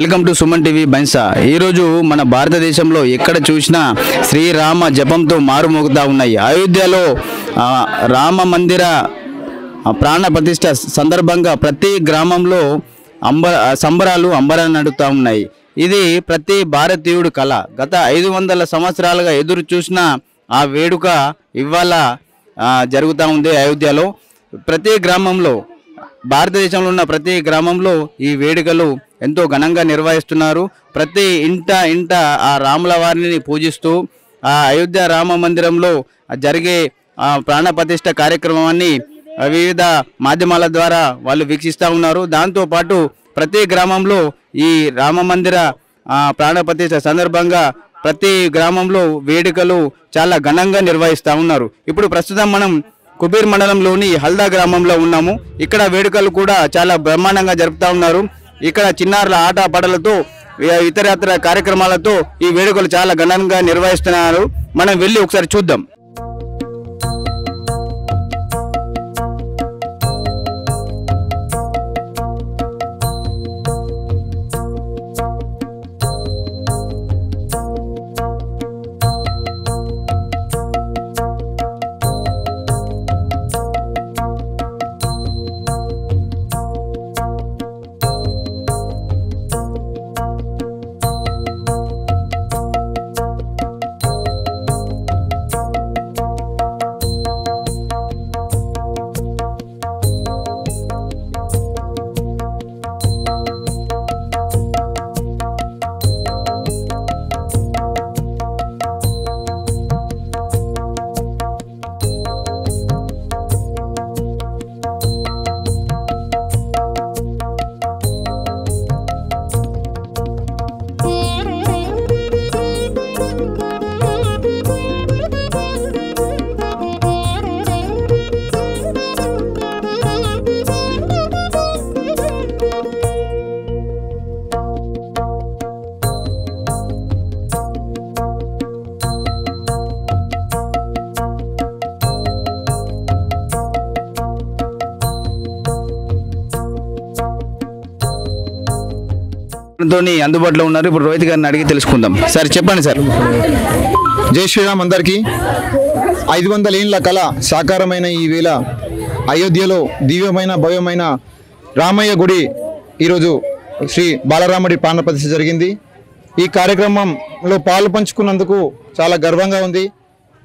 Welcome to Suman TV Bhainsa. ఈరోజు మన భారతదేశంలో ఎక్కడ చూసినా శ్రీరామ జపంతో మారుమోగుతా ఉన్నాయి. అయోధ్యలో రామ మందిర ప్రాణ ప్రతిష్ఠ సందర్భంగా ప్రతి గ్రామంలో సంబరాలు నడుస్తూ ఉన్నాయి. ఇది ప్రతి భారతీయుడు కళ. గత 500 సంవత్సరాలుగా ఎదురు చూసిన ఆ వేడుక ఇవాళ జరుగుతూ ఉంది. అయోధ్యలో ప్రతి గ్రామంలో, భారతదేశంలో ఉన్న ప్రతి గ్రామంలో ఈ వేడుకలు ఎంతో ఘనంగా నిర్వహిస్తున్నారు. ప్రతి ఇంట ఆ రాముల వారిని పూజిస్తూ ఆ అయోధ్య రామ మందిరంలో జరిగే ప్రాణ ప్రతిష్ఠ కార్యక్రమాన్ని వివిధ మాధ్యమాల ద్వారా వాళ్ళు వీక్షిస్తూ ఉన్నారు. దాంతోపాటు ప్రతి గ్రామంలో ఈ రామ మందిర ప్రాణ ప్రతిష్ఠ సందర్భంగా ప్రతి గ్రామంలో వేడుకలు చాలా ఘనంగా నిర్వహిస్తూ ఉన్నారు. ఇప్పుడు ప్రస్తుతం మనం కుబీర్ మండలంలోని హల్దా గ్రామంలో ఉన్నాము. ఇక్కడ వేడుకలు కూడా చాలా బ్రహ్మాండంగా జరుపుతూ ఉన్నారు. ఇక్కడ చిన్నారుల ఆట పాటలతో ఇతర కార్యక్రమాలతో ఈ వేడుకలు చాలా ఘనంగా నిర్వహిస్తున్నారు. మనం వెళ్ళి ఒకసారి చూద్దాం. అందుబాటులో ఉన్నారు. ఇప్పుడు రోహిత్ గారిని అడిగి తెలుసుకుందాం. సార్ చెప్పండి సార్. జై శ్రీరామ్. అందరికీ 500 ఏళ్ల కళ సాకారమైన ఈ వేళ అయోధ్యలో దివ్యమైన భవ్యమైన రామయ్య గుడి ఈరోజు శ్రీ బాలరాముడి ప్రాణ ప్రతిష్ఠ జరిగింది. ఈ కార్యక్రమంలో పాలు పంచుకున్నందుకు చాలా గర్వంగా ఉంది.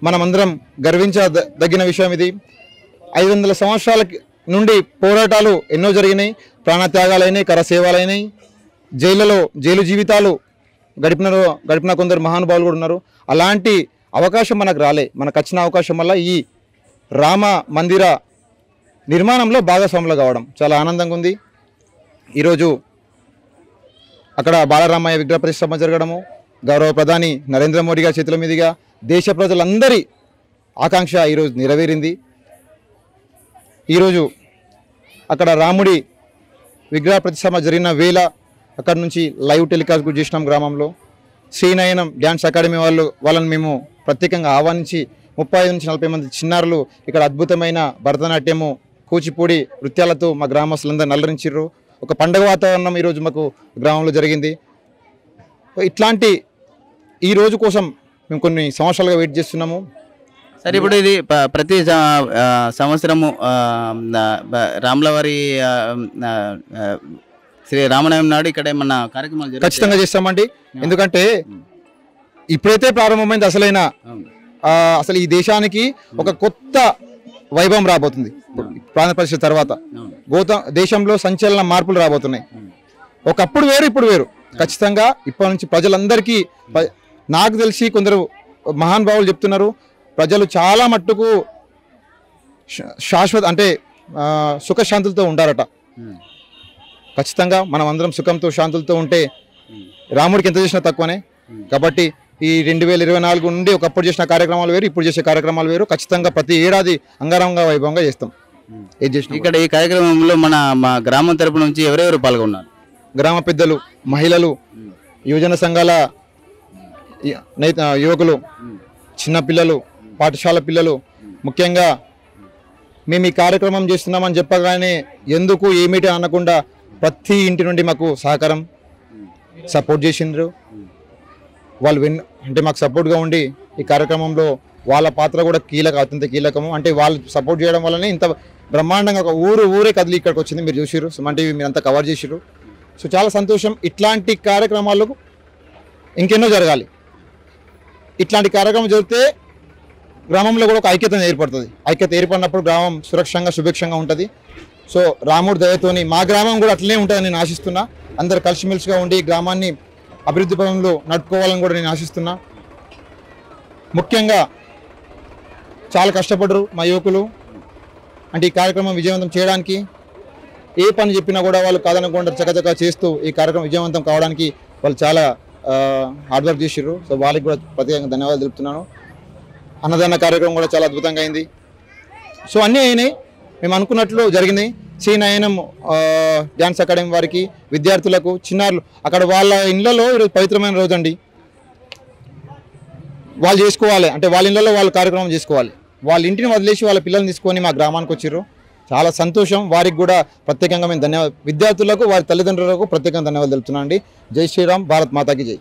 మనమందరం గర్వించదగిన విషయం ఇది. 500 సంవత్సరాల నుండి పోరాటాలు ఎన్నో జరిగినాయి. ప్రాణత్యాగాలైనాయి, కరసేవలైనాయి, జైలు జీవితాలు గడిపిన కొందరు మహానుభావులు కూడా ఉన్నారు. అలాంటి అవకాశం మనకు రాలే. మనకు వచ్చిన అవకాశం వల్ల ఈ రామ మందిర నిర్మాణంలో భాగస్వాములు కావడం చాలా ఆనందంగా ఉంది. ఈరోజు అక్కడ బాలరామయ్య విగ్రహ ప్రతిష్ఠ జరగడము, గౌరవ ప్రధాని నరేంద్ర మోడీ గారి చేతుల మీదుగా దేశ ప్రజలందరి ఆకాంక్ష ఈరోజు నెరవేరింది. ఈరోజు అక్కడ రాముడి విగ్రహ ప్రతిష్ఠ జరిగిన వేళ అక్కడ నుంచి లైవ్ టెలికాస్ట్ కూడా చేసినాం. గ్రామంలో శ్రీనయనం డ్యాన్స్ అకాడమీ వాళ్ళని మేము ప్రత్యేకంగా ఆహ్వానించి 35 నుంచి 40 మంది చిన్నారులు ఇక్కడ అద్భుతమైన భరతనాట్యము, కూచిపూడి నృత్యాలతో మా గ్రామస్తులందరూ నల్లరించారు. ఒక పండుగ వాతావరణం ఈరోజు మాకు గ్రామంలో జరిగింది. ఇట్లాంటి ఈ రోజు కోసం మేము కొన్ని సంవత్సరాలుగా వెయిట్ చేస్తున్నాము. సరే, ఇప్పుడు ఇది ప్రతి సంవత్సరము రాములవారి శ్రీ రామనవమి నాడు ఇక్కడ ఏమన్నా కార్యక్రమాలు ఖచ్చితంగా చేస్తామండి. ఎందుకంటే ఇప్పుడైతే ప్రారంభమైంది అసలు ఈ దేశానికి ఒక కొత్త వైభవం రాబోతుంది. ప్రాణ ప్రతిష్ఠ తర్వాత దేశంలో సంచలన మార్పులు రాబోతున్నాయి. ఒకప్పుడు వేరు, ఇప్పుడు వేరు. ఖచ్చితంగా ఇప్పటి నుంచి ప్రజలందరికీ, నాకు తెలిసి కొందరు మహానుభావులు చెప్తున్నారు, ప్రజలు చాలా మట్టుకు శాశ్వత అంటే సుఖశాంతులతో ఉండారట. ఖచ్చితంగా మనం అందరం సుఖంతో శాంతులతో ఉంటే రాముడికి ఎంత చేసినా తక్కువనే. కాబట్టి ఈ 2024 నుండి ఒకప్పుడు చేసిన కార్యక్రమాలు వేరు, ఇప్పుడు చేసే కార్యక్రమాలు వేరు. ఖచ్చితంగా ప్రతి ఏడాది అంగరంగ వైభవంగా చేస్తాం. ఏది చేసిన ఇక్కడ ఈ కార్యక్రమంలో మా గ్రామం తరపు నుంచి ఎవరెవరు పాల్గొన్నారు? గ్రామ పెద్దలు, మహిళలు, యువజన సంఘాల యువకులు, చిన్నపిల్లలు, పాఠశాల పిల్లలు. ముఖ్యంగా మేము ఈ కార్యక్రమం చేస్తున్నామని చెప్పగానే ఎందుకు ఏమిటి అనకుండా ప్రతి ఇంటి నుండి మాకు సహకారం సపోర్ట్ చేసిండ్రు. వాళ్ళు అంటే మాకు సపోర్ట్గా ఉండి ఈ కార్యక్రమంలో వాళ్ళ పాత్ర కూడా అత్యంత కీలకము. అంటే వాళ్ళు సపోర్ట్ చేయడం వల్లనే ఇంత బ్రహ్మాండంగా ఒక ఊరే కదిలి ఇక్కడికి వచ్చింది. మీరు చూసిర్రు, సుమన్ టీవీ మీరంతా కవర్ చేసిర్రు. సో చాలా సంతోషం. ఇట్లాంటి కార్యక్రమాలకు ఇంకెన్నో జరగాలి. ఇట్లాంటి కార్యక్రమం జరిగితే గ్రామంలో కూడా ఒక ఐక్యత ఏర్పడుతుంది. ఐక్యత ఏర్పడినప్పుడు గ్రామం సురక్షంగా సుభిక్షంగా ఉంటుంది. సో రాముడి దయతోని మా గ్రామం కూడా అట్లనే ఉంటుందని నేను ఆశిస్తున్నా. అందరు కలిసిమెలిసిగా ఉండి గ్రామాన్ని అభివృద్ధి పదంలో నడుపుకోవాలని కూడా నేను ఆశిస్తున్నా. ముఖ్యంగా చాలా కష్టపడరు మా యువకులు. అంటే ఈ కార్యక్రమం విజయవంతం చేయడానికి ఏ పని చెప్పినా కూడా వాళ్ళు కాదనకుండా చకచకా చేస్తూ ఈ కార్యక్రమం విజయవంతం కావడానికి వాళ్ళు చాలా హార్డ్ వర్క్ చేసిర్రు. సో వాళ్ళకి కూడా ప్రత్యేకంగా ధన్యవాదాలు తెలుపుతున్నాను. అన్నదాన కార్యక్రమం కూడా చాలా అద్భుతంగా అయింది. సో అన్నీ అయినాయి, మేము అనుకున్నట్లు జరిగింది. శ్రీనయనం డ్యాన్స్ అకాడమీ వారికి, విద్యార్థులకు, చిన్నారులు అక్కడ వాళ్ళ ఇళ్లలో ఈరోజు పవిత్రమైన రోజు అండి. వాళ్ళు చేసుకోవాలి, అంటే వాళ్ళ ఇళ్లలో వాళ్ళు కార్యక్రమం చేసుకోవాలి. వాళ్ళ ఇంటిని వదిలేసి వాళ్ళ పిల్లల్ని తీసుకొని మా గ్రామానికి వచ్చారు. చాలా సంతోషం. వారికి కూడా ప్రత్యేకంగా మేము విద్యార్థులకు వారి తల్లిదండ్రులకు ప్రత్యేకంగా ధన్యవాదాలు తెలుపుతున్నాం అండి. జై శ్రీరామ్, భారత్ మాతాకి జై.